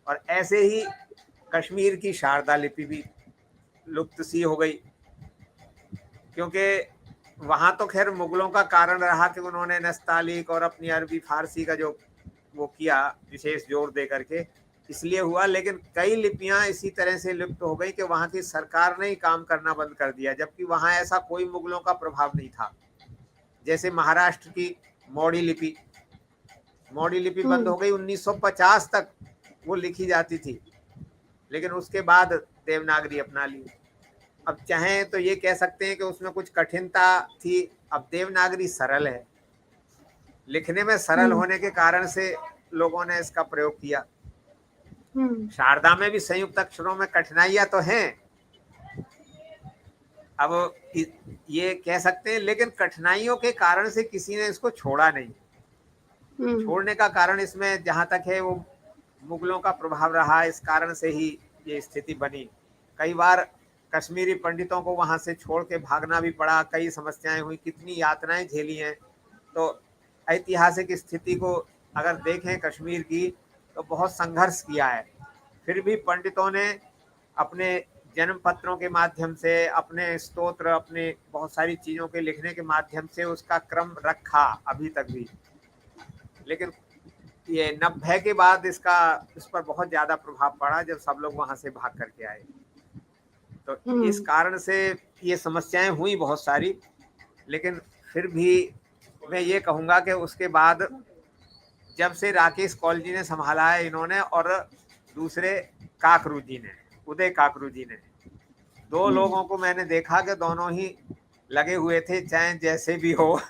और ऐसे ही कश्मीर की शारदा लिपि भी लुप्त सी हो गई, क्योंकि वहां तो खैर मुगलों का कारण रहा कि उन्होंने नस्तालिक और अपनी अरबी फारसी का जो वो किया विशेष जोर दे करके, इसलिए हुआ। लेकिन कई लिपियां इसी तरह से लुप्त हो गई कि वहां की सरकार ने ही काम करना बंद कर दिया, जबकि वहां ऐसा कोई मुगलों का प्रभाव नहीं था। जैसे महाराष्ट्र की मौड़ी लिपि, मौड़ी लिपि बंद हम्म। हो गई 1950 तक वो लिखी जाती थी, लेकिन उसके बाद देवनागरी अपना ली। अब चाहें तो ये कह सकते हैं कि उसमें कुछ कठिनता थी। अब देवनागरी सरल है, लिखने में सरल हम्म। होने के कारण से लोगों ने इसका प्रयोग किया। हम्म। शारदा में भी संयुक्त अक्षरों में कठिनाइयां तो हैं, अब ये कह सकते हैं, लेकिन कठिनाइयों के कारण से किसी ने इसको छोड़ा नहीं। हम्म। छोड़ने का कारण इसमें जहां तक है वो मुगलों का प्रभाव रहा, इस कारण से ही ये स्थिति बनी। कई बार कश्मीरी पंडितों को वहां से छोड़ के भागना भी पड़ा, कई समस्याएं हुई, कितनी यातनाएं झेली हैं। तो ऐतिहासिक स्थिति को अगर देखें कश्मीर की, तो बहुत संघर्ष किया है। फिर भी पंडितों ने अपने जन्म पत्रों के माध्यम से, अपने स्तोत्र, अपने बहुत सारी चीजों के लिखने के माध्यम से उसका क्रम रखा अभी तक भी। लेकिन ये 90 के बाद इसका इस पर बहुत ज्यादा प्रभाव पड़ा, जब सब लोग वहां से भाग करके आए। तो इस हम्म। कारण से ये समस्याएं हुई बहुत सारी। लेकिन फिर भी मैं ये कहूंगा कि उसके बाद जब से राकेश कौल जी ने संभाला है इन्होंने, और दूसरे काकरू जी ने, उदय काकरू जी ने, दो हम्म। लोगों को मैंने देखा कि दोनों ही लगे हुए थे, चाहे जैसे भी हो